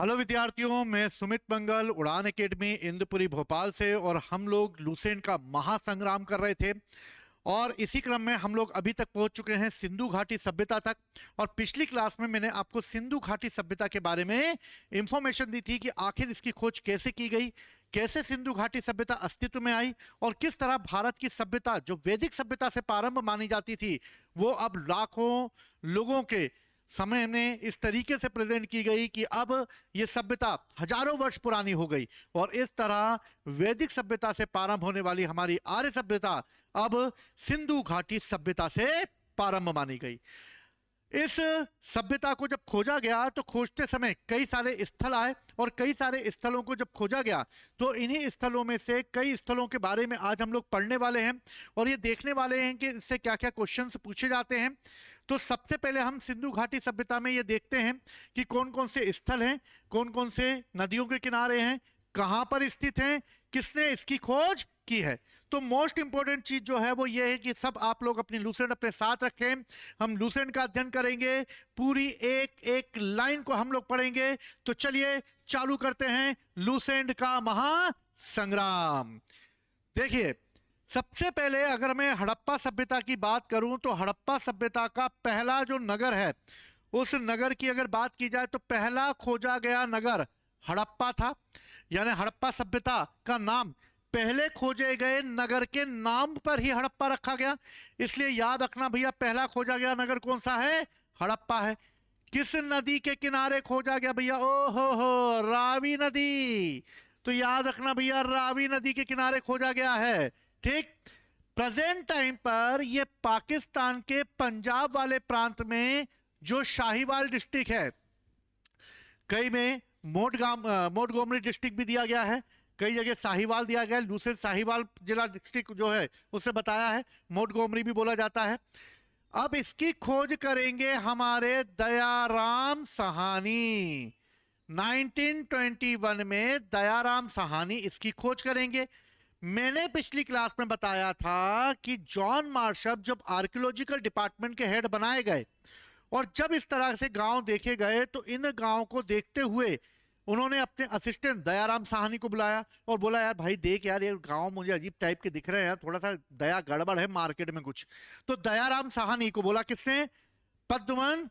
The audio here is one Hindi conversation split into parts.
हेलो विद्यार्थियों, मैं सुमित मंगल उड़ान एकेडमी इंदुपुरी भोपाल से। और हम लोग लूसेंट का महासंग्राम कर रहे थे और इसी क्रम में हम लोग अभी तक पहुंच चुके हैं सिंधु घाटी सभ्यता तक। और पिछली क्लास में मैंने आपको सिंधु घाटी सभ्यता के बारे में इंफॉर्मेशन दी थी कि आखिर इसकी खोज कैसे की गई, कैसे सिंधु घाटी सभ्यता अस्तित्व में आई और किस तरह भारत की सभ्यता जो वैदिक सभ्यता से प्रारंभ मानी जाती थी वो अब लाखों लोगों के समय में इस तरीके से प्रेजेंट की गई कि अब यह सभ्यता हजारों वर्ष पुरानी हो गई। और इस तरह वैदिक सभ्यता से प्रारंभ होने वाली हमारी आर्य सभ्यता अब सिंधु घाटी सभ्यता से प्रारंभ मानी गई। इस सभ्यता को जब खोजा गया तो खोजते समय कई सारे स्थल आए और कई सारे स्थलों को जब खोजा गया तो इन्हीं स्थलों में से कई स्थलों के बारे में आज हम लोग पढ़ने वाले हैं और ये देखने वाले हैं कि इससे क्या क्या क्वेश्चंस पूछे जाते हैं। तो सबसे पहले हम सिंधु घाटी सभ्यता में ये देखते हैं कि कौन कौन से स्थल हैं, कौन कौन से नदियों के किनारे हैं, कहां पर स्थित हैं, किसने इसकी खोज की है। तो मोस्ट इंपॉर्टेंट चीज जो है वो ये है कि सब आप लोग अपनी लूसेंट अपने साथ रखें। हम लूसेंट का अध्ययन करेंगे, पूरी एक एक लाइन को हम लोग पढ़ेंगे। तो चलिए चालू करते हैं लूसेंट का महासंग्राम। देखिए, सबसे पहले अगर मैं हड़प्पा सभ्यता की बात करूं तो हड़प्पा सभ्यता का पहला जो नगर है उस नगर की अगर बात की जाए तो पहला खोजा गया नगर हड़प्पा था। यानी हड़प्पा सभ्यता का नाम पहले खोजे गए नगर के नाम पर ही हड़प्पा रखा गया। इसलिए याद रखना भैया, पहला खोजा गया नगर कौन सा है? हड़प्पा है। किस नदी के किनारे खोजा गया भैया? हो रावी नदी। तो याद रखना भैया, रावी नदी के किनारे खोजा गया है। ठीक, प्रेजेंट टाइम पर यह पाकिस्तान के पंजाब वाले प्रांत में जो शाहीवाल डिस्ट्रिक्ट है, कई में मोंटगोमरी डिस्ट्रिक्ट भी दिया गया है, कई जगह साहिवाल दिया गया है। लूसेंट साहिवाल जिला डिस्ट्रिक्ट जो है उससे बताया है, मोंटगोमरी भी बोला जाता है। अब इसकी खोज करेंगे हमारे दयाराम साहनी। 1921 में दयाराम साहनी इसकी खोज करेंगे। मैंने पिछली क्लास में बताया था कि जॉन मार्शल जब आर्कियोलॉजिकल डिपार्टमेंट के हेड बनाए गए और जब इस तरह से गांव देखे गए तो इन गांव को देखते हुए उन्होंने अपने असिस्टेंट दयाराम साहनी को बुलाया और बोला, यार भाई देख यार, ये गांव मुझे अजीब टाइप के दिख रहे हैं, थोड़ा सा दया गड़बड़ है मार्केट में कुछ। तो दयाराम साहनी को बोला, किसने? पद्मन,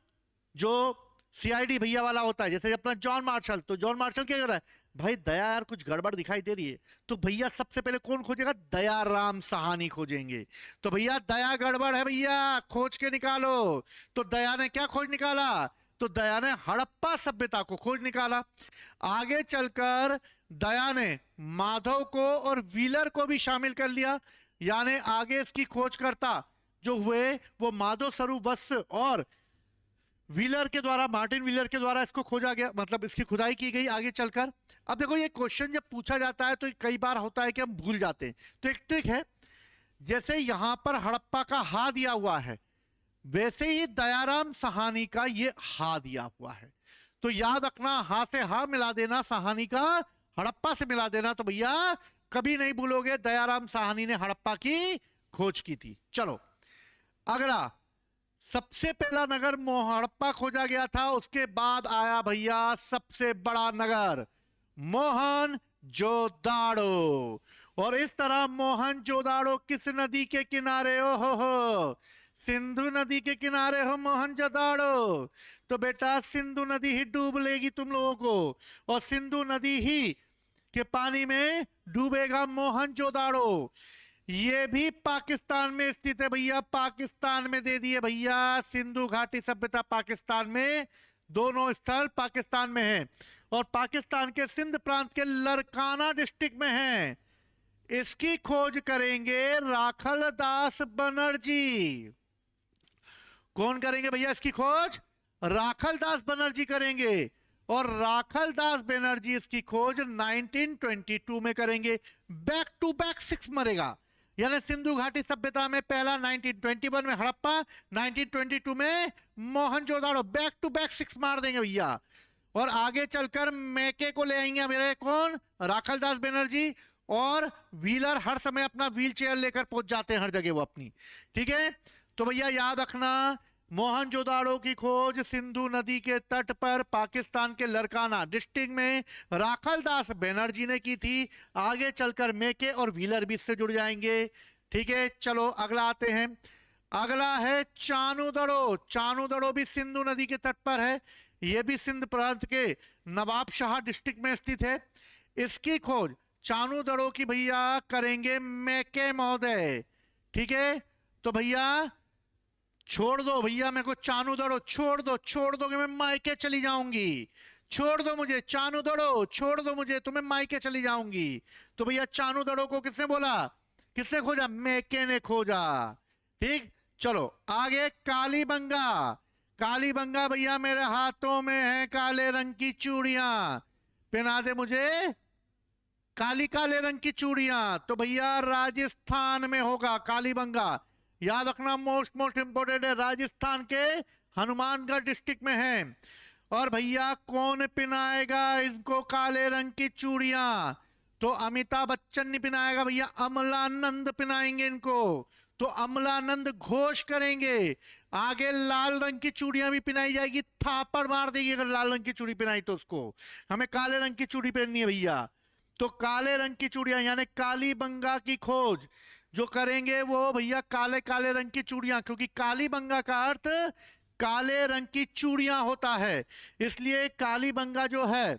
जो सीआईडी भैया वाला होता है, जैसे अपना जॉन मार्शल। तो जॉन मार्शल क्या कर रहा है, भाई दया यार कुछ गड़बड़ दिखाई दे रही है। तो भैया सबसे पहले कौन खोजेगा? दयाराम साहनी खोजेंगे। तो भैया दया गड़बड़ है भैया, खोज के निकालो। तो दया ने क्या खोज निकाला? तो दया ने हड़प्पा सभ्यता को खोज निकाला। आगे चलकर दया ने माधव को और व्हीलर को भी शामिल कर लिया। यानी आगे इसकी खोजकर्ता जो हुए वो माधव स्वरूप वत्स और व्हीलर के द्वारा, मार्टिन व्हीलर के द्वारा इसको खोजा गया, मतलब इसकी खुदाई की गई आगे चलकर। अब देखो, ये क्वेश्चन जब पूछा जाता है तो कई बार होता है कि हम भूल जाते हैं। तो एक ट्रिक है, जैसे यहां पर हड़प्पा का हा दिया हुआ है वैसे ही दयाराम साहनी का ये हा दिया हुआ है। तो याद रखना, हा से हा मिला देना, साहनी का हड़प्पा से मिला देना। तो भैया कभी नहीं भूलोगे दयाराम साहनी ने हड़प्पा की खोज की थी। चलो अगला, सबसे पहला नगर हड़प्पा खोजा गया था, उसके बाद आया भैया सबसे बड़ा नगर मोहनजोदाड़ो। और इस तरह मोहनजोदाड़ो किस नदी के किनारे? हो सिंधु नदी के किनारे हो मोहनजोदाड़ो। तो बेटा सिंधु नदी ही डूब लेगी तुम लोगों को और सिंधु नदी ही के पानी में डूबेगा मोहनजोदाड़ो। ये भी पाकिस्तान में स्थित है भैया, पाकिस्तान में दे दिए भैया। सिंधु घाटी सभ्यता पाकिस्तान में, दोनों स्थल पाकिस्तान में हैं और पाकिस्तान के सिंध प्रांत के लरकाना डिस्ट्रिक्ट में हैं। इसकी खोज करेंगे राखल दास बनर्जी। कौन करेंगे भैया इसकी खोज? राखल दास बनर्जी करेंगे। और राखल दास बनर्जी इसकी खोज 1922 में करेंगे। बैक टू बैक 6 मरेगा। यानी सिंधु घाटी सभ्यता में पहला 1921 में हड़प्पा, 1922 में मोहनजोदाड़ो, बैक टू बैक 6 मार देंगे भैया। और आगे चलकर मैके को ले आएंगे मेरे कौन? राखल दास बनर्जी। और व्हीलर हर समय अपना व्हील चेयर लेकर पहुंच जाते हैं हर जगह वो अपनी। ठीक है, तो भैया याद रखना मोहनजोदाड़ो की खोज सिंधु नदी के तट पर पाकिस्तान के लरकाना डिस्ट्रिक्ट में राखलदास बनर्जी ने की थी। आगे चलकर मेके और व्हीलर भी इससे जुड़ जाएंगे। ठीक है, चलो अगला आते हैं। अगला है चानूदड़ो। चानूदड़ो भी सिंधु नदी के तट पर है। यह भी सिंध प्रांत के नवाबशाह डिस्ट्रिक्ट में स्थित है। इसकी खोज चानूदड़ो की भैया करेंगे मेके महोदय। ठीक है, तो भैया छोड़ दो, भैया मेरे को चानूदड़ो छोड़ दो कि मैं मायके चली जाऊंगी। छोड़ दो मुझे चानूदड़ो, छोड़ दो मुझे, तो मैं मायके चली जाऊंगी। तो भैया चानूदड़ो को किसने बोला, किसने खोजा, मेके ने खोजा। ठीक, चलो आगे कालीबंगा। कालीबंगा भैया मेरे हाथों में है काले रंग की चूड़ियां, पहना दे मुझे काली काले रंग की चूड़ियां। तो भैया राजस्थान में होगा कालीबंगा, याद रखना, मोस्ट इंपोर्टेंट है, राजस्थान के हनुमानगढ़ डिस्ट्रिक्ट में है। और भैया कौन पिनाएगा इनको काले रंग की चूड़ियां, तो अमिताभ बच्चन नहीं पिनाएगा भैया, अमलानंद पिनाएंगे इनको। तो अमलानंद घोष करेंगे। आगे लाल रंग की चूड़ियां भी पिनाई जाएगी, थापड़ मार देगी अगर लाल रंग की चूड़ी पिनाई तो उसको। हमें काले रंग की चूड़ी पहननी है भैया, तो काले रंग की चूड़ियां यानी कालीबंगा की खोज जो करेंगे वो भैया काले काले रंग की चूड़ियां, क्योंकि कालीबंगा का अर्थ काले रंग की चूड़ियां होता है। इसलिए कालीबंगा जो है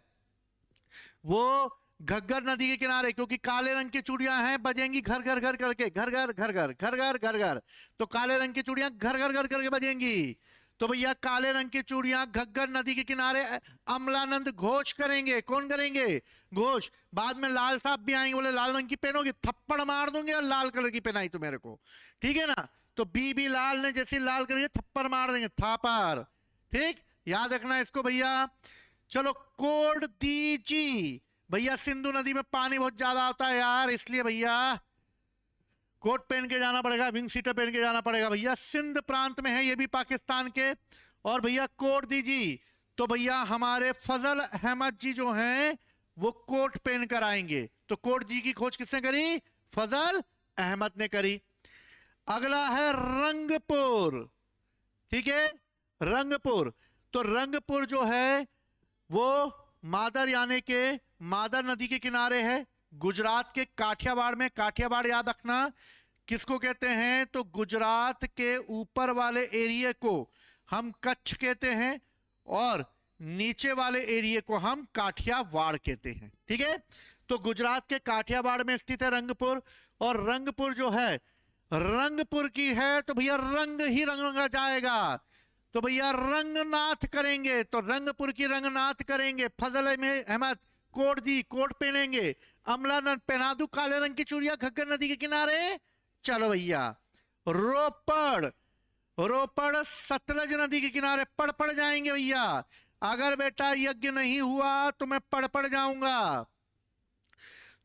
वो घग्गर नदी के किनारे, क्योंकि काले रंग की चूड़ियां हैं, बजेंगी घर घर घर करके, घर घर घर घर घर घर घर घर, तो काले रंग की चूड़ियां घर घर घर करके बजेंगी। तो भैया काले रंग की चूड़ियां घग्गर नदी के किनारे अमलानंद घोष करेंगे। कौन करेंगे घोष? बाद में लाल साहब भी आएंगे, बोले लाल रंग की पहनोगे, थप्पड़ मार दूंगे और लाल कलर की पहनाई तो मेरे को, ठीक है ना। तो बी लाल ने जैसे लाल करेंगे थप्पड़ मार देंगे, थापर। ठीक, याद रखना इसको भैया। चलो कोड दीजी। भैया सिंधु नदी में पानी बहुत ज्यादा होता है यार, इसलिए भैया कोट पहन के जाना पड़ेगा, विंग सीटर पहन के जाना पड़ेगा भैया। सिंध प्रांत में है ये भी पाकिस्तान के। और भैया कोट दीजिए, तो भैया हमारे फजल अहमद जी जो हैं वो कोट पहन कर आएंगे। तो कोट जी की खोज किसने करी? फजल अहमद ने करी। अगला है रंगपुर। ठीक है, रंगपुर। तो रंगपुर जो है वो मादर यानी के मादर नदी के किनारे है, गुजरात के काठियावाड़ में। काठियावाड़ याद रखना किसको कहते हैं, तो गुजरात के ऊपर वाले एरिया को हम कच्छ कहते हैं और नीचे वाले एरिया को हम काठियावाड़ कहते हैं। ठीक है, तो गुजरात के काठियावाड़ में स्थित है रंगपुर। और रंगपुर जो है रंगपुर की है तो भैया रंग ही रंगा जाएगा। तो भैया रंगनाथ करेंगे, तो रंगपुर की रंगनाथ करेंगे। फजल अहमद कोट दी, कोट पहनेंगे। अमलानंद पहना दू काले रंग की चूड़ियां घग्गर नदी के किनारे। चलो भैया रोपड़। रोपड़ सतलज नदी के किनारे पड़ पड़ जाएंगे भैया। अगर बेटा यज्ञ नहीं हुआ तो मैं पड़ जाऊंगा।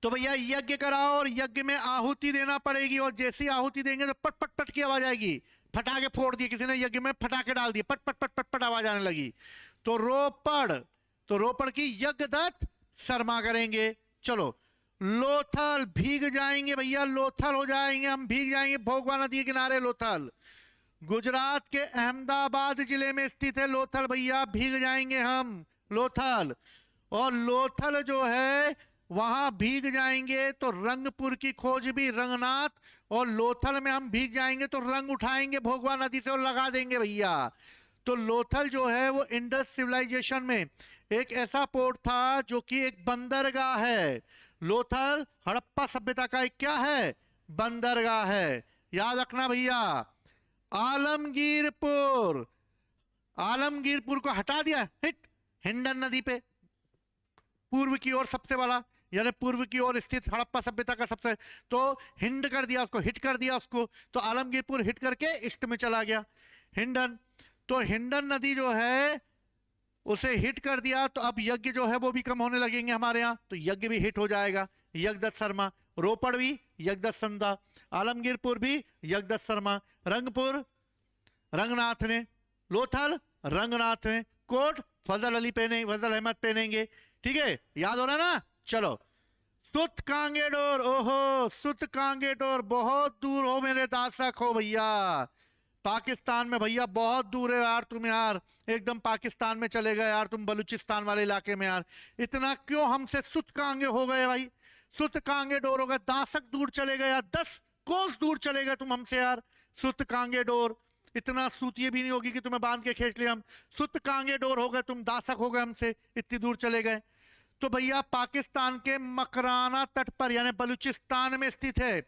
तो भैया यज्ञ कराओ और यज्ञ में आहुति देना पड़ेगी, और जैसी आहुति देंगे तो पट पट पट की आवाज आएगी। फटाके फोड़ दिए किसी ने, यज्ञ में फटाके डाल दिए, पट पट पट पट पट आवाज आने लगी। तो रोपड़, तो रोपड़ की यज्ञदत्त शर्मा करेंगे। चलो लोथल, भीग जाएंगे भैया, लोथल हो जाएंगे हम, भीग जाएंगे भोगवा नदी के किनारे लोथल। गुजरात के अहमदाबाद जिले में स्थित है लोथल भैया, भीग जाएंगे हम लोथल। और लोथल जो है वहां भीग जाएंगे तो रंगपुर की खोज भी रंगनाथ, और लोथल में हम भीग जाएंगे तो रंग उठाएंगे भोगवा नदी से और लगा देंगे भैया। तो लोथल जो है वो इंडस सिविलाइजेशन में एक ऐसा पोर्ट था जो कि एक बंदरगाह है। लोथल हड़प्पा सभ्यता का एक क्या है? बंदरगाह है, याद रखना भैया। आलमगीरपुर, आलमगीरपुर को हटा दिया हिट हिंडन नदी पे, पूर्व की ओर सबसे वाला, यानी पूर्व की ओर स्थित हड़प्पा सभ्यता का सबसे, तो हिंड कर दिया उसको, हिट कर दिया उसको। तो आलमगीरपुर हिट करके ईस्ट में चला गया हिंडन। तो हिंडन नदी जो है उसे हिट कर दिया, तो अब यज्ञ जो है वो भी कम होने लगेंगे हमारे यहाँ, तो यज्ञ भी हिट हो जाएगा। यज्ञदत्त शर्मा। रोपड़ भी यज्ञदत्त संदा, आलमगीरपुर भी यज्ञदत्त शर्मा, रंगपुर रंगनाथ ने, लोथल रंगनाथ ने, कोट फजल अली पहने, फजल अहमद पहनेंगे। ठीक है, याद हो रहा ना। चलो सुत कांगेडोर, ओहो सुत कांगेडोर बहुत दूर हो मेरे दासक हो भैया, पाकिस्तान में भैया बहुत दूर है यार तुम, यार एकदम पाकिस्तान में चले गए यार तुम, बलूचिस्तान वाले इलाके में यार। इतना क्यों हमसे सुत कांगे हो गए भाई, सुत कांगे डोर हो गए, दासक दूर चले गए यार, 10 कोस दूर चले गए तुम हमसे यार, सुत कांगे डोर। इतना सूत ये भी नहीं होगी कि तुम्हें बांध के खींच लिया हम, सुत कांगे डोर हो गए तुम, दासक हो गए हमसे, इतनी दूर चले गए। तो भैया पाकिस्तान के मकराना तट पर यानी बलूचिस्तान में स्थित है,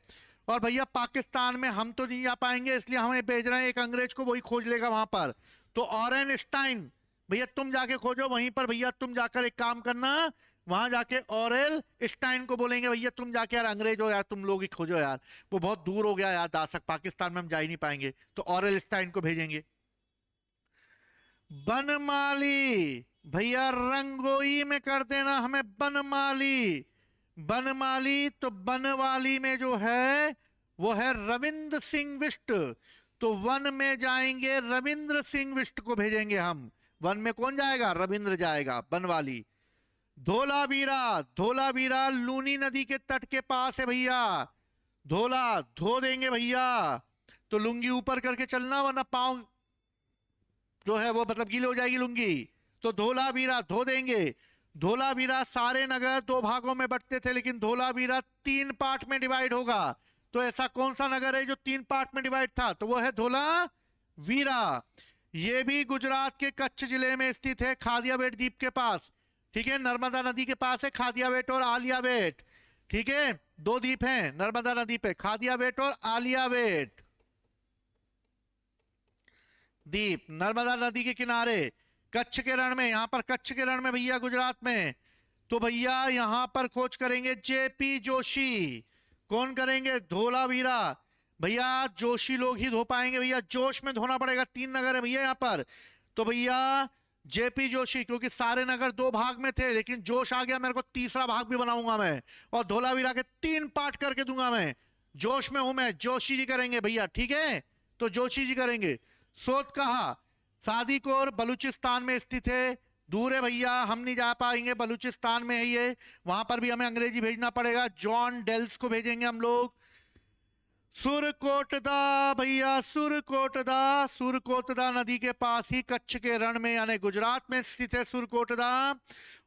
और भैया पाकिस्तान में हम तो नहीं जा पाएंगे, इसलिए हमें भेज रहे हैं एक अंग्रेज को, वही खोज लेगा वहां पर। तो ऑरेन स्टाइन भैया तुम जाके खोजो वहीं पर, भैया तुम जाकर एक काम करना, वहां जाके ऑरेल स्टाइन को बोलेंगे भैया तुम जाके यार अंग्रेज हो यार, तुम लोग ही खोजो यार, वो बहुत दूर हो गया यार दासक, पाकिस्तान में हम जा ही नहीं पाएंगे। तो ऑरेल स्टाइन को भेजेंगे। बनमाली भैया रंगोई में कर देना हमें, बनमाली, बनमाली तो बनवाली में जो है वो है रविंद्र सिंह बिष्ट, तो वन में जाएंगे रविंद्र सिंह बिष्ट को भेजेंगे हम। वन में कौन जाएगा? रविंद्र जाएगा, बनवाली। धोलावीरा, धोलावीरा लूनी नदी के तट के पास है भैया, धोला धो देंगे भैया, तो लुंगी ऊपर करके चलना वरना पांव जो है वो मतलब गीली हो जाएगी लुंगी। तो धोलावीरा धो देंगे। धोलावीरा सारे नगर 2 भागों में बंटते थे, लेकिन धोलावीरा 3 पार्ट में डिवाइड होगा। तो ऐसा कौन सा नगर है जो 3 पार्ट में डिवाइड था? तो वो है धोलावीरा। ये भी गुजरात के कच्छ जिले में स्थित है, खादियाबेट द्वीप के पास, ठीक है, नर्मदा नदी के पास है खादियाबेट और आलियाबेट, ठीक है, 2 द्वीप हैं नर्मदा नदी पे, खादियाबेट और आलियाबेट द्वीप, नर्मदा नदी के किनारे कच्छ के रण में, यहां पर कच्छ के रण में भैया गुजरात में। तो भैया यहां पर खोज करेंगे जेपी जोशी। कौन करेंगे? धोलावीरा भैया जोशी लोग ही धो पाएंगे भैया, जोश में धोना पड़ेगा, 3 नगर है भैया यहां पर। तो भैया जेपी जोशी, क्योंकि सारे नगर 2 भाग में थे, लेकिन जोश आ गया, मेरे को तीसरा भाग भी बनाऊंगा मैं, और धोलावीरा के 3 पार्ट करके दूंगा मैं, जोश में हूं मैं, जोशी जी करेंगे भैया, ठीक है, तो जोशी जी करेंगे। सोत कहा सादीकोर बलूचिस्तान में स्थित है, दूर है भैया, हम नहीं जा पाएंगे, बलूचिस्तान में है ये, वहां पर भी हमें अंग्रेजी भेजना पड़ेगा, जॉन डेल्स को भेजेंगे हम लोग। सुरकोटदा भैया, सुरकोटदा, सुरकोटदा नदी के पास ही कच्छ के रण में यानी गुजरात में स्थित है सुरकोटदा।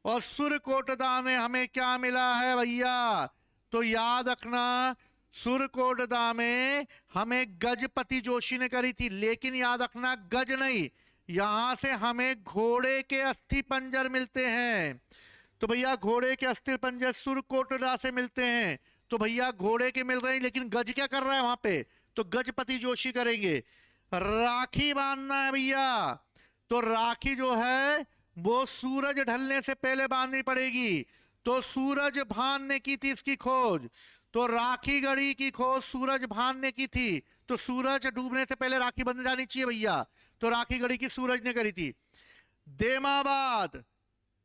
और सुरकोटदा में हमें क्या मिला है भैया? तो याद रखना सुरकोटदा में हमें गजपति जोशी ने करी थी, लेकिन याद रखना गज नहीं, यहां से हमें घोड़े के अस्थि पंजर मिलते हैं। तो भैया घोड़े के अस्थि पंजर सुरकोटदा से मिलते हैं, तो भैया घोड़े के मिल रहे हैं, लेकिन गज क्या कर रहा है वहां पे? तो गजपति जोशी करेंगे। राखी बांधना है भैया, तो राखी जो है वो सूरज ढलने से पहले बांधनी पड़ेगी, तो सूरज भान ने की थी इसकी खोज, तो राखी गढ़ी की खोज सूरज भान ने की थी, तो सूरज डूबने से पहले राखी बंध जानी चाहिए भैया, तो राखी गढ़ी की सूरज ने करी थी। देमाबाद,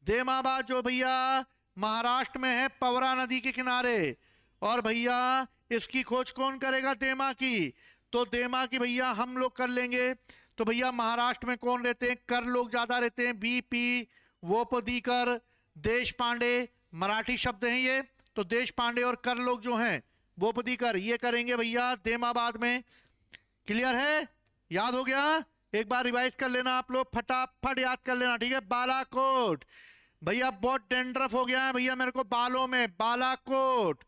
देमाबाद जो भैया महाराष्ट्र में है, पवरा नदी के किनारे, और भैया इसकी खोज कौन करेगा? देमा की, तो देमा की भैया हम लोग कर लेंगे। तो भैया महाराष्ट्र में कौन रहते हैं? कर लोग ज्यादा रहते हैं, बीपी वोपदीकर, देश पांडे, मराठी शब्द हैं ये, तो देश पांडे और कर लोग जो हैं वोपदीकर, ये करेंगे भैया देमाबाद में। क्लियर है? याद हो गया? एक बार रिवाइज कर लेना आप लोग, फटाफट याद कर लेना, ठीक है। बालाकोट भैया, बहुत डेंड्रफ हो गया है भैया मेरे को बालों में, बालाकोट,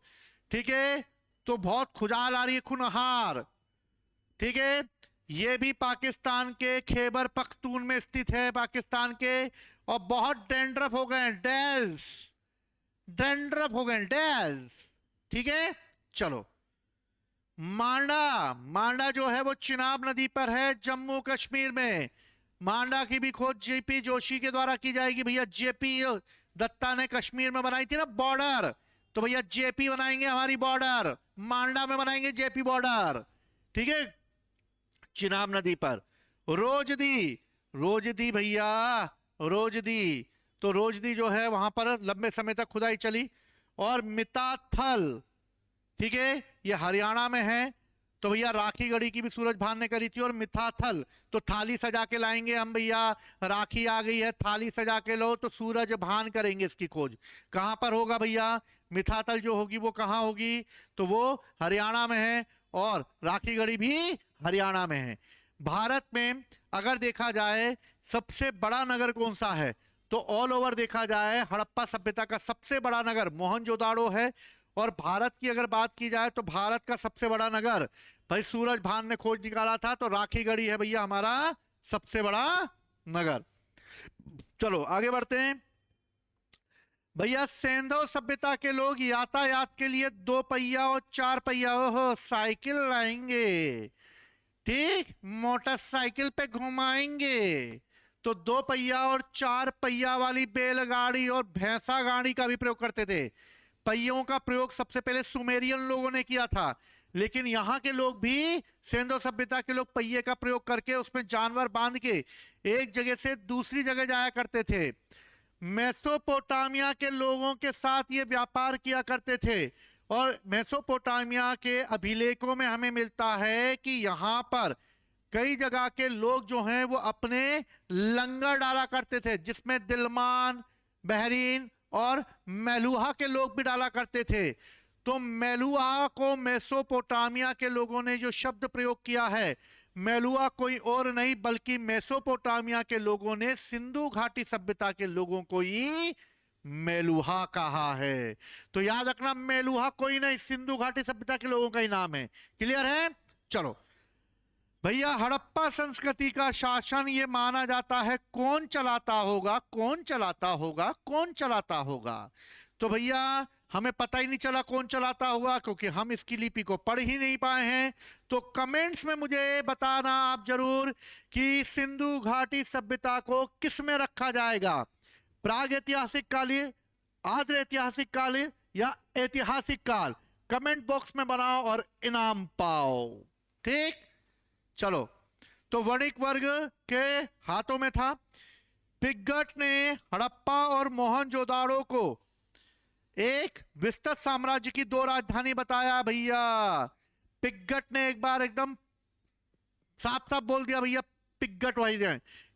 ठीक है, तो बहुत खुजाल आ रही है, खुनहार, ठीक है, ये भी पाकिस्तान के खैबर पख्तून में स्थित है पाकिस्तान के, और बहुत डेंड्रफ हो गए, डेल्स, डेंड्रफ हो गए डेल्स, ठीक है। चलो मांडा, मांडा जो है वो चिनाब नदी पर है जम्मू कश्मीर में, मांडा की भी खोज जेपी जोशी के द्वारा की जाएगी भैया, जेपी दत्ता ने कश्मीर में बनाई थी ना बॉर्डर, तो भैया जेपी बनाएंगे हमारी बॉर्डर, मांडा में बनाएंगे जेपी बॉर्डर, ठीक है, चिनाब नदी पर। रोजदी, रोजदी भैया, रोजदी, तो रोजदी जो है वहां पर लंबे समय तक खुदाई चली। और मिताथल, ठीक है, ये हरियाणा में है, तो भैया राखी गढ़ी की भी सूरज भान ने करी थी। और मिथाथल, तो थाली सजा के लाएंगे हम भैया, राखी आ गई है, थाली सजा के लो, तो सूरज भान करेंगे इसकी खोज। कहां पर होगा भैया? मिथाथल जो होगी वो कहां होगी? तो वो हरियाणा में है, और राखी गढ़ी भी हरियाणा में है। भारत में अगर देखा जाए सबसे बड़ा नगर कौन सा है, तो ऑल ओवर देखा जाए हड़प्पा सभ्यता का सबसे बड़ा नगर मोहनजोदाड़ो है। और भारत की अगर बात की जाए तो भारत का सबसे बड़ा नगर, भाई सूरज भान ने खोज निकाला था, तो राखीगढ़ी है भैया हमारा सबसे बड़ा नगर। चलो आगे बढ़ते हैं भैया। सेंधव सभ्यता के लोग यातायात के लिए 2 पहिया और 4 पहिया साइकिल लाएंगे, ठीक, मोटरसाइकिल पे घुमाएंगे। तो 2 पहिया और 4 पहिया वाली बैलगाड़ी और भैंसा गाड़ी का भी प्रयोग करते थे। पहियों का प्रयोग सबसे पहले सुमेरियन लोगों ने किया था, लेकिन यहां के लोग भी, सेंधव सभ्यता के लोग पहिए का प्रयोग करके उसमें जानवर बांध के एक जगह से दूसरी जगह जाया करते थे। मेसोपोटामिया के लोगों के साथ ये व्यापार किया करते थे। और मेसोपोटामिया के अभिलेखों में हमें मिलता है कि यहां पर कई जगह के लोग जो हैं वो अपने लंगर डाला करते थे, जिसमें दिलमान, बहरीन और मेलुहा के लोग भी डाला करते थे। तो मेलुहा को मेसोपोटामिया के लोगों ने जो शब्द प्रयोग किया है, मेलुहा कोई और नहीं बल्कि मेसोपोटामिया के लोगों ने सिंधु घाटी सभ्यता के लोगों को ही मेलुहा कहा है। तो याद रखना, मेलुहा कोई नहीं, सिंधु घाटी सभ्यता के लोगों का ही नाम है। क्लियर है? चलो भैया, हड़प्पा संस्कृति का शासन ये माना जाता है कौन चलाता होगा, कौन चलाता होगा, कौन चलाता होगा? तो भैया हमें पता ही नहीं चला कौन चलाता होगा, क्योंकि हम इसकी लिपि को पढ़ ही नहीं पाए हैं। तो कमेंट्स में मुझे बताना आप जरूर कि सिंधु घाटी सभ्यता को किस में रखा जाएगा, प्राग ऐतिहासिक काल, आद्र ऐतिहासिक काल या ऐतिहासिक काल। कमेंट बॉक्स में बनाओ और इनाम पाओ, ठीक। चलो, तो वणिक वर्ग के हाथों में था। पिग्गट ने हड़प्पा और मोहनजोदाड़ो को एक विस्तृत साम्राज्य की 2 राजधानी बताया भैया। पिग्गट ने एक बार एकदम साफ साफ बोल दिया भैया, पिग्गट भाई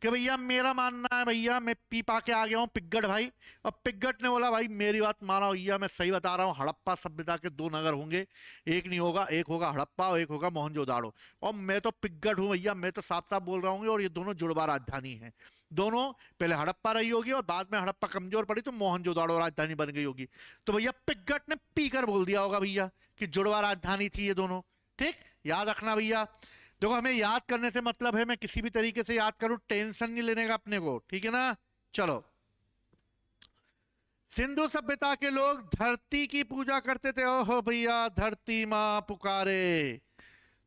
कि भैया मेरा मानना है भैया, मैं पी पा के आ गया हूं पिग्गट भाई। और पिग्गट ने बोला भाई मेरी बात मानो भैया, मैं सही बता रहा हूं, हड़प्पा सभ्यता के 2 नगर होंगे, एक नहीं होगा, एक होगा हड़प्पा और एक होगा मोहनजोदाड़ो। और मैं तो पिग्गट हूं भैया, मैं तो साफ साफ बोल रहा हूँ, और ये दोनों जुड़वा राजधानी है। दोनों पहले हड़प्पा रही होगी और बाद में हड़प्पा कमजोर पड़ी तो मोहनजोदाड़ो राजधानी बन गई होगी। तो भैया पिग्गट ने पीकर बोल दिया होगा भैया कि जुड़वा राजधानी थी ये दोनों, ठीक। याद रखना भैया, देखो हमें याद करने से मतलब है मैं किसी भी तरीके से याद करूं, टेंशन नहीं लेने का अपने को, ठीक है ना। चलो, सिंधु सभ्यता के लोग धरती की पूजा करते थे। ओहो भैया, धरती मां पुकारे।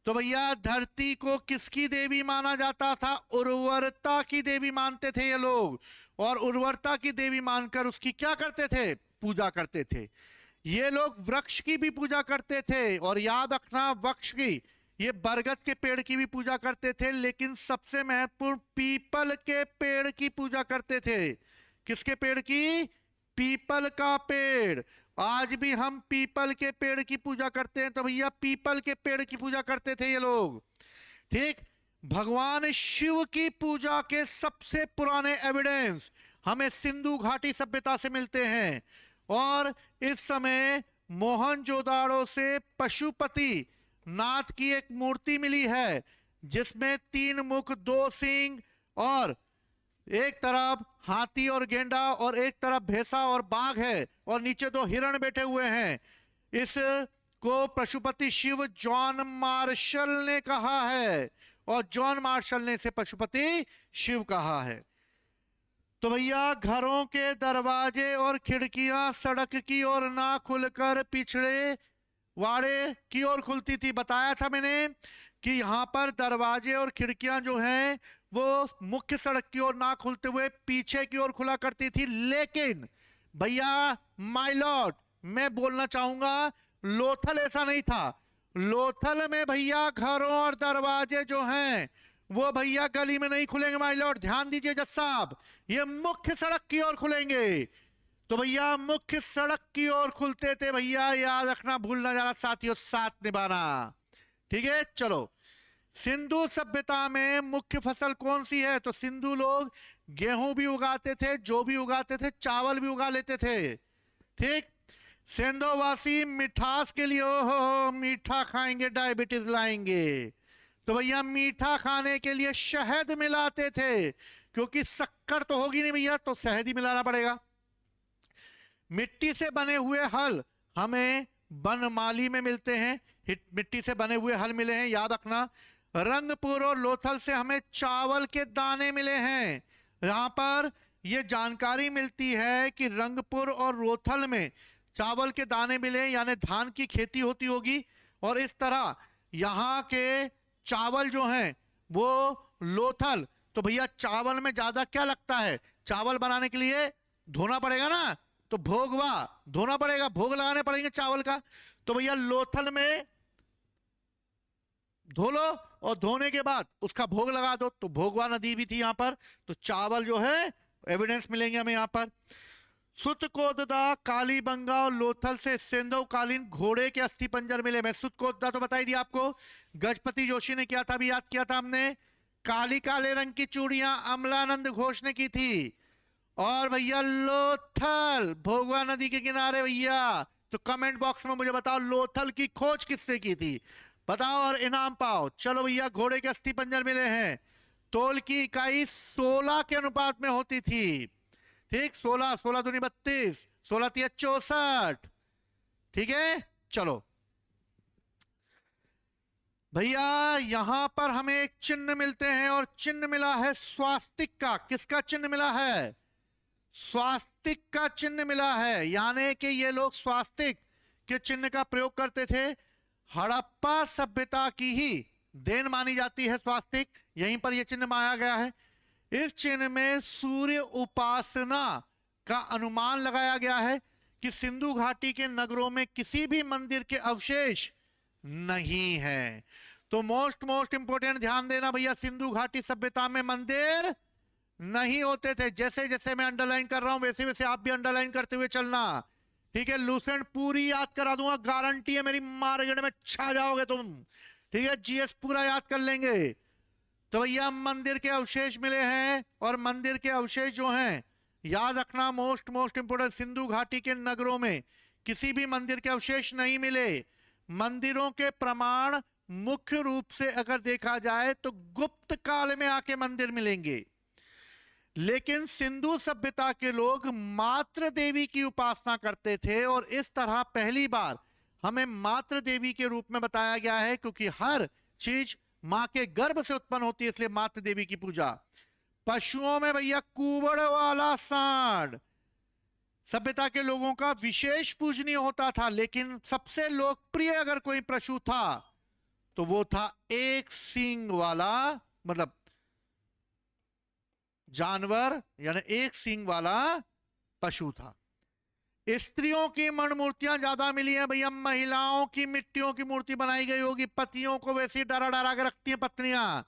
तो भैया धरती को किसकी देवी माना जाता था? उर्वरता की देवी मानते थे ये लोग। और उर्वरता की देवी मानकर उसकी क्या करते थे? पूजा करते थे। ये लोग वृक्ष की भी पूजा करते थे। और याद रखना, वृक्ष की, ये बरगद के पेड़ की भी पूजा करते थे, लेकिन सबसे महत्वपूर्ण पीपल के पेड़ की पूजा करते थे। किसके पेड़ की? पीपल का पेड़। आज भी हम पीपल के पेड़ की पूजा करते हैं, तो भैया पीपल के पेड़ की पूजा करते थे ये लोग, ठीक। भगवान शिव की पूजा के सबसे पुराने एविडेंस हमें सिंधु घाटी सभ्यता से मिलते हैं। और इस समय मोहनजोदाड़ो से पशुपति नाथ की एक मूर्ति मिली है, जिसमें 3 मुख, 2 सींग और एक तरफ हाथी और गेंडा और एक तरफ भैंसा और बाघ है, और नीचे 2 हिरण बैठे हुए हैं। इस को पशुपति शिव जॉन मार्शल ने कहा है, और जॉन मार्शल ने इसे पशुपति शिव कहा है। तो भैया घरों के दरवाजे और खिड़कियां सड़क की ओर ना खुलकर पिछड़े वाड़े की ओर खुलती थी। बताया था मैंने कि यहां पर दरवाजे और खिड़कियां जो हैं वो मुख्य सड़क की ओर ना खुलते हुए पीछे की ओर खुला करती थी। लेकिन भैया माय लॉर्ड, मैं बोलना चाहूंगा, लोथल ऐसा नहीं था। लोथल में भैया घरों और दरवाजे जो हैं वो भैया गली में नहीं खुलेंगे माय लॉर्ड, ध्यान दीजिए जज साहब, ये मुख्य सड़क की ओर खुलेंगे। तो भैया मुख्य सड़क की ओर खुलते थे भैया, याद रखना, भूलना जाना साथियों, साथ निभाना, ठीक है। चलो, सिंधु सभ्यता में मुख्य फसल कौन सी है? तो सिंधु लोग गेहूं भी उगाते थे, जो भी उगाते थे, चावल भी उगा लेते थे, ठीक। सिंधुवासी मिठास के लिए, ओहो मीठा खाएंगे डायबिटीज लाएंगे। तो भैया मीठा खाने के लिए शहद मिलाते थे, क्योंकि शक्कर तो होगी नहीं भैया, तो शहद ही मिलाना पड़ेगा। मिट्टी से बने हुए हल हमें बनमाली में मिलते हैं, मिट्टी से बने हुए हल मिले हैं, याद रखना। रंगपुर और लोथल से हमें चावल के दाने मिले हैं। यहां पर यह जानकारी मिलती है कि रंगपुर और लोथल में चावल के दाने मिले, यानी धान की खेती होती होगी। और इस तरह यहां के चावल जो हैं वो लोथल, तो भैया चावल में ज्यादा क्या लगता है, चावल बनाने के लिए धोना पड़ेगा ना, तो भोगवा धोना पड़ेगा, भोग लगाने पड़ेंगे चावल का। तो भैया लोथल में धो लो और धोने के बाद उसका भोग लगा दो, तो भोगवा नदी भी थी यहां पर। तो चावल जो है एविडेंस मिलेंगे हमें यहां पर। सुतकोददा, कालीबंगा और लोथल से सेंधव कालीन घोड़े के अस्थि पंजर मिले। मैं सुतकोददा तो बता ही दिया आपको, गजपति जोशी ने किया था, भी याद किया था हमने। काली काले रंग की चूड़ियां अमलानंद घोष ने की थी। और भैया लोथल भोगवा नदी के किनारे भैया, तो कमेंट बॉक्स में मुझे बताओ लोथल की खोज किसने की थी, बताओ और इनाम पाओ। चलो भैया, घोड़े के अस्थि पंजर मिले हैं। तोल की इकाई 16 के अनुपात में होती थी, ठीक, 16, 16 दूनी 32, 16 तिया 64, ठीक है। चलो भैया, यहां पर हमें एक चिन्ह मिलते हैं, और चिन्ह मिला है स्वास्तिक का। किसका चिन्ह मिला है, स्वास्तिक का चिन्ह मिला है, यानी कि ये लोग स्वास्तिक के चिन्ह का प्रयोग करते थे। हड़प्पा सभ्यता की ही देन मानी जाती है स्वास्तिक, यहीं पर यह चिन्ह माया गया है। इस चिन्ह में सूर्य उपासना का अनुमान लगाया गया है कि सिंधु घाटी के नगरों में किसी भी मंदिर के अवशेष नहीं है। तो मोस्ट इंपोर्टेंट ध्यान देना भैया, सिंधु घाटी सभ्यता में मंदिर नहीं होते थे। जैसे जैसे मैं अंडरलाइन कर रहा हूं वैसे वैसे आप भी अंडरलाइन करते हुए चलना, ठीक है। लूसेंट पूरी याद करा दूंगा, गारंटी है मेरी, मार्केट में छा जाओगे तुम, ठीक है। जीएस पूरा याद कर लेंगे। तो भैया मंदिर के अवशेष मिले हैं, और मंदिर के अवशेष जो हैं याद रखना, मोस्ट इंपोर्टेंट, सिंधु घाटी के नगरों में किसी भी मंदिर के अवशेष नहीं मिले। मंदिरों के प्रमाण मुख्य रूप से अगर देखा जाए तो गुप्त काल में आके मंदिर मिलेंगे, लेकिन सिंधु सभ्यता के लोग मातृ देवी की उपासना करते थे। और इस तरह पहली बार हमें मातृ देवी के रूप में बताया गया है, क्योंकि हर चीज मां के गर्भ से उत्पन्न होती है, इसलिए मातृ देवी की पूजा। पशुओं में भैया कुबड़ वाला सांड सभ्यता के लोगों का विशेष पूजनीय होता था, लेकिन सबसे लोकप्रिय अगर कोई पशु था तो वो था एक सींग वाला, मतलब जानवर, यानी एक सींग वाला पशु था। स्त्रियों की मण मूर्तियां ज्यादा मिली हैं भैया, महिलाओं की मिट्टियों की मूर्ति बनाई गई होगी। पतियों को वैसे ही डरा डरा के रखती हैं पत्नियां,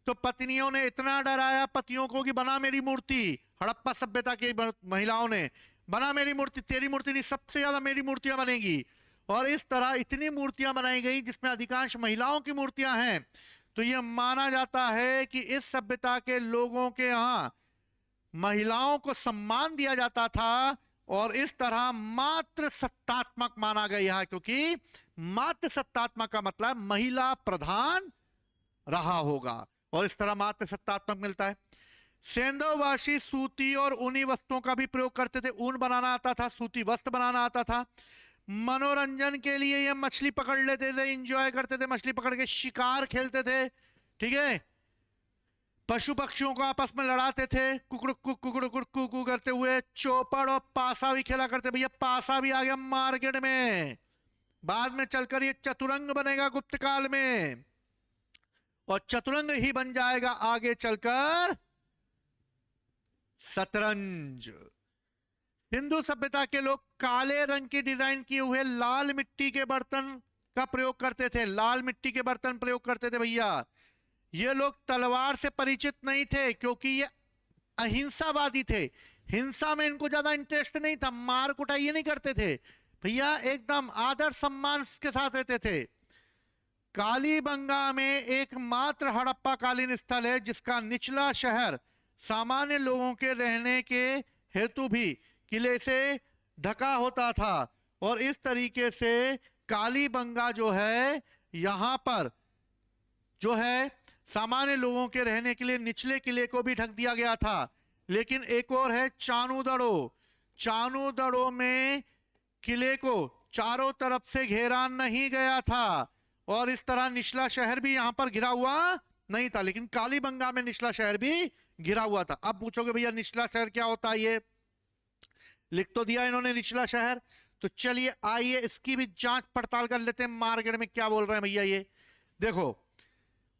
तो पत्नियों ने इतना डराया पतियों को कि बना मेरी मूर्ति। हड़प्पा सभ्यता की महिलाओं ने बना मेरी मूर्ति, तेरी मूर्ति नहीं, सबसे ज्यादा मेरी मूर्तियां बनेगी। और इस तरह इतनी मूर्तियां बनाई गई जिसमें अधिकांश महिलाओं की मूर्तियां हैं। तो यह माना जाता है कि इस सभ्यता के लोगों के यहां महिलाओं को सम्मान दिया जाता था, और इस तरह मात्र सत्तात्मक माना गया है, क्योंकि मात्र सत्तात्मक का मतलब महिला प्रधान रहा होगा, और इस तरह मात्र सत्तात्मक मिलता है। सेंधववासी सूती और ऊनी वस्त्रों का भी प्रयोग करते थे, ऊन बनाना आता था, सूती वस्त्र बनाना आता था। मनोरंजन के लिए ये मछली पकड़ लेते थे, एंजॉय करते थे, मछली पकड़ के शिकार खेलते थे, ठीक है। पशु पक्षियों को आपस में लड़ाते थे, कुकड़ कुकड़ करते हुए। चौपड़ और पासा भी खेला करते, भैया पासा भी आ गया मार्केट में, बाद में चलकर ये चतुरंग बनेगा गुप्त काल में, और चतुरंग ही बन जाएगा आगे चलकर शतरंज। सिंधु सभ्यता के लोग काले रंग की डिजाइन किए हुए लाल मिट्टी के बर्तन का प्रयोग करते थे, लाल मिट्टी के बर्तन प्रयोग करते थे भैया। ये लोग तलवार से परिचित नहीं थे, क्योंकि ये अहिंसावादी थे, हिंसा में इनको ज्यादा इंटरेस्ट नहीं था, मार कुटाई ये नहीं करते थे भैया, एकदम आदर सम्मान के साथ रहते थे। कालीबंगा में एकमात्र हड़प्पा कालीन स्थल है जिसका निचला शहर सामान्य लोगों के रहने के हेतु भी किले से ढका होता था, और इस तरीके से कालीबंगा जो है यहां पर जो है सामान्य लोगों के रहने के लिए निचले किले को भी ढक दिया गया था। लेकिन एक और है चानूदड़ो। चानूदड़ो में किले को चारों तरफ से घेरा नहीं गया था और इस तरह निचला शहर भी यहां पर घिरा हुआ नहीं था, लेकिन कालीबंगा में निचला शहर भी घिरा हुआ था। अब पूछोगे भैया निचला शहर क्या होता है, ये लिख तो दिया इन्होंने निचला शहर, तो चलिए आइए इसकी भी जांच पड़ताल कर लेते हैं मार्केट में क्या बोल रहे हैं भैया। ये देखो,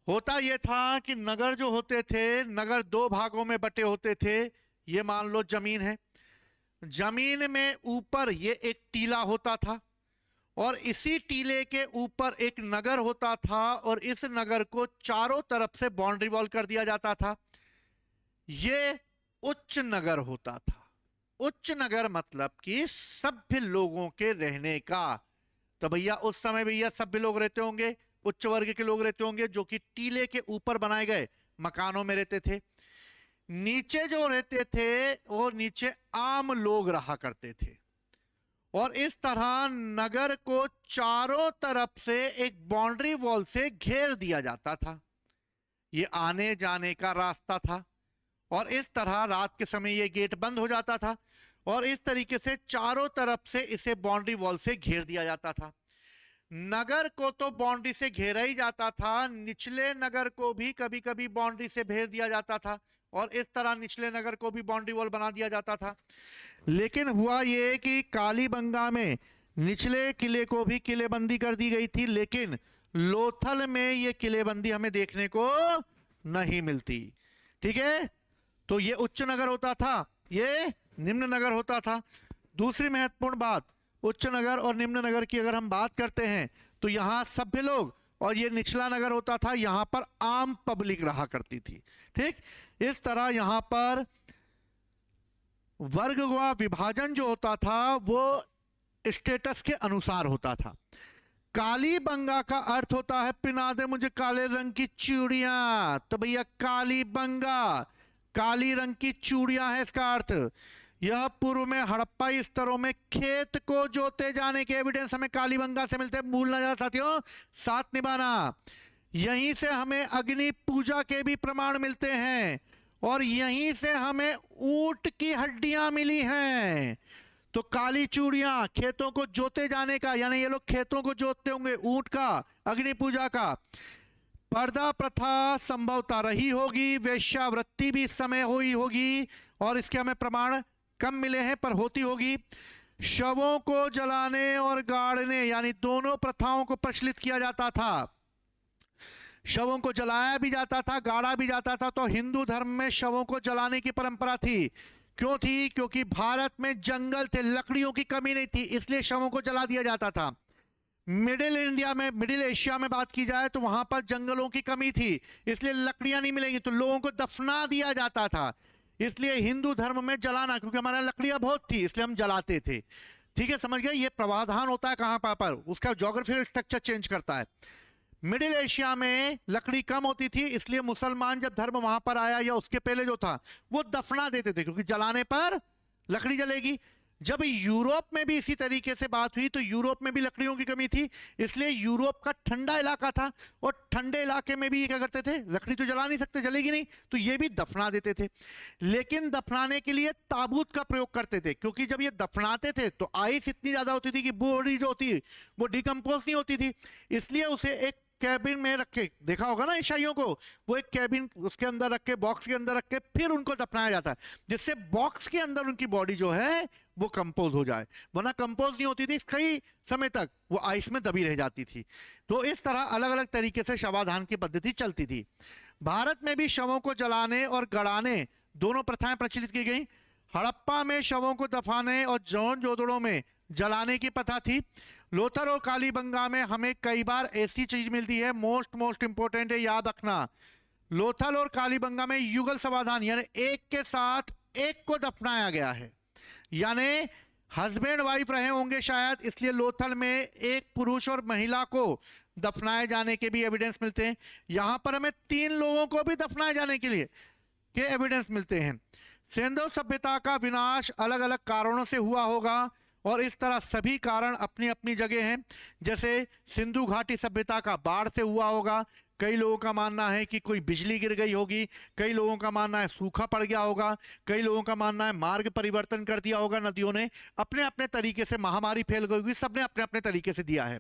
होता यह था कि नगर जो होते थे, नगर दो भागों में बटे होते थे। ये मान लो जमीन है, जमीन में ऊपर ये एक टीला होता था और इसी टीले के ऊपर एक नगर होता था और इस नगर को चारों तरफ से बाउंड्री वॉल कर दिया जाता था। ये उच्च नगर होता था। उच्च नगर मतलब कि सभ्य लोगों के रहने का। तो भैया उस समय भैया सभ्य लोग रहते होंगे, उच्च वर्ग के लोग रहते होंगे, जो कि टीले के ऊपर बनाए गए मकानों में रहते थे। नीचे जो रहते थे वो नीचे आम लोग रहा करते थे और इस तरह नगर को चारों तरफ से एक बाउंड्री वॉल से घेर दिया जाता था। ये आने जाने का रास्ता था और इस तरह रात के समय ये गेट बंद हो जाता था और इस तरीके से चारों तरफ से इसे बाउंड्री वॉल से घेर दिया जाता था। नगर को तो बाउंड्री से घेरा ही जाता था, निचले नगर को भी कभी कभी बाउंड्री से घेर दिया जाता था और इस तरह निचले नगर को भी बाउंड्री वॉल बना दिया जाता था। लेकिन हुआ ये कि कालीबंगा में निचले किले को भी किलेबंदी कर दी गई थी, लेकिन लोथल में ये किलेबंदी हमें देखने को नहीं मिलती। ठीक है, तो ये उच्च नगर होता था, ये निम्न नगर होता था। दूसरी महत्वपूर्ण बात, उच्च नगर और निम्न नगर की अगर हम बात करते हैं तो यहां सभ्य लोग और ये निचला नगर होता था, यहां पर आम पब्लिक रहा करती थी। ठीक, इस तरह यहां पर वर्ग व विभाजन जो होता था वो स्टेटस के अनुसार होता था। कालीबंगा का अर्थ होता है पिना दे मुझे काले रंग की चूड़ियां। तो भैया कालीबंगा काली रंग की चूड़ियां है इसका अर्थ। यह पूर्व में हड़प्पाई स्तरों में खेत को जोते जाने के एविडेंस हमें कालीबंगा से मिलते हैं। भूलना जरा साथियों, साथ निभाना। यहीं से हमें अग्नि पूजा के भी प्रमाण मिलते हैं और यहीं से हमें ऊंट की हड्डियां मिली हैं। तो काली चूड़ियां खेतों को जोते जाने का, यानी ये लोग खेतों को जोतते होंगे, ऊंट का, अग्नि पूजा का। पर्दा प्रथा संभवतः रही होगी, वेश्यावृत्ति भी इस समय हुई होगी और इसके हमें प्रमाण कम मिले हैं पर होती होगी। शवों को जलाने और गाड़ने यानी दोनों प्रथाओं को प्रचलित किया जाता था। शवों को जलाया भी जाता था, गाड़ा भी जाता था। तो हिंदू धर्म में शवों को जलाने की परंपरा थी। क्यों थी? क्योंकि भारत में जंगल थे, लकड़ियों की कमी नहीं थी, इसलिए शवों को जला दिया जाता था। मिडिल एशिया में बात की जाए तो वहां पर जंगलों की कमी थी, इसलिए लकड़ियां नहीं मिलेंगी, तो लोगों को दफना दिया जाता था। इसलिए हिंदू धर्म में जलाना, क्योंकि हमारे लकड़ियां बहुत थी इसलिए हम जलाते थे। ठीक है, समझ गए? ये प्रावधान होता है कहां पर, उसका ज्योग्राफिकल स्ट्रक्चर चेंज करता है। मिडिल एशिया में लकड़ी कम होती थी, इसलिए मुसलमान जब धर्म वहां पर आया या उसके पहले जो था वो दफना देते थे, क्योंकि जलाने पर लकड़ी जलेगी। जब यूरोप में भी इसी तरीके से बात हुई तो यूरोप में भी लकड़ियों की कमी थी, इसलिए यूरोप का ठंडा इलाका था और ठंडे इलाके में भी क्या करते थे, लकड़ी तो जला नहीं सकते, जलेगी नहीं, तो ये भी दफना देते थे। लेकिन दफनाने के लिए ताबूत का प्रयोग करते थे, क्योंकि जब ये दफनाते थे तो आइस इतनी ज्यादा होती थी कि बॉडी जो होती वो डिकम्पोज नहीं होती थी, इसलिए उसे एक कैबिन में रख के, देखा होगा ना ईसाइयों को, वो एक कैबिन उसके अंदर रख के, बॉक्स के अंदर रख के फिर उनको दफनाया जाता है, जिससे बॉक्स के अंदर उनकी बॉडी जो है वो कंपोज हो जाए, वरना कंपोज नहीं होती थी, कई समय तक वो आइस में दबी रह जाती थी। तो इस तरह अलग अलग तरीके से शवाधान की पद्धति चलती थी। भारत में भी शवों को जलाने और गड़ाने दोनों प्रथाएं प्रचलित की गई। हड़प्पा में शवों को दफाने और जौन जोदड़ों में जलाने की प्रथा थी। लोथल और कालीबंगा में हमें कई बार ऐसी चीज मिलती है, मोस्ट इंपोर्टेंट है, याद रखना। लोथल और कालीबंगा में युगल समाधान, यानी एक के साथ एक को दफनाया गया है, यानी हस्बैंड वाइफ रहे होंगे शायद, इसलिए लोथल में एक पुरुष और महिला को दफनाए जाने के भी एविडेंस मिलते हैं। यहां पर हमें 3 लोगों को भी दफनाए जाने के लिए के एविडेंस मिलते हैं। सिंधु सभ्यता का विनाश अलग अलग कारणों से हुआ होगा और इस तरह सभी कारण अपनी अपनी जगह हैं। जैसे सिंधु घाटी सभ्यता का बाढ़ से हुआ होगा, कई लोगों का मानना है कि कोई बिजली गिर गई होगी, कई लोगों का मानना है सूखा पड़ गया होगा, कई लोगों का मानना है मार्ग परिवर्तन कर दिया होगा नदियों ने, अपने अपने तरीके से महामारी फैल गई होगी, सबने अपने अपने तरीके से दिया है।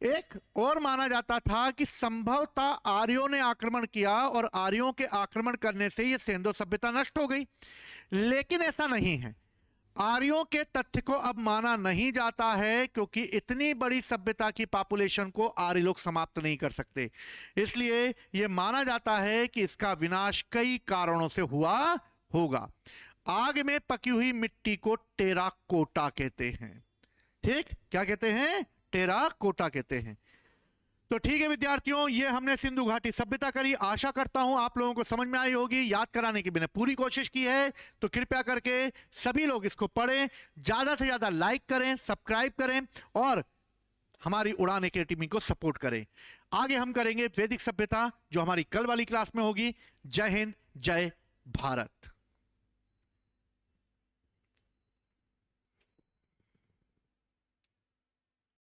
एक और माना जाता था कि संभवतः आर्यों ने आक्रमण किया और आर्यों के आक्रमण करने से ये सिंधु सभ्यता नष्ट हो गई, लेकिन ऐसा नहीं है। आर्यों के तथ्य को अब माना नहीं जाता है, क्योंकि इतनी बड़ी सभ्यता की पॉपुलेशन को आर्य लोग समाप्त नहीं कर सकते। इसलिए यह माना जाता है कि इसका विनाश कई कारणों से हुआ होगा। आग में पकी हुई मिट्टी को टेराकोटा कहते हैं। ठीक, क्या कहते हैं? टेराकोटा कहते हैं। तो ठीक है विद्यार्थियों, ये हमने सिंधु घाटी सभ्यता करी। आशा करता हूं आप लोगों को समझ में आई होगी। याद कराने की मैंने पूरी कोशिश की है, तो कृपया करके सभी लोग इसको पढ़ें, ज्यादा से ज्यादा लाइक करें, सब्सक्राइब करें और हमारी उड़ान एकेडमी को सपोर्ट करें। आगे हम करेंगे वैदिक सभ्यता, जो हमारी कल वाली क्लास में होगी। जय हिंद, जय भारत।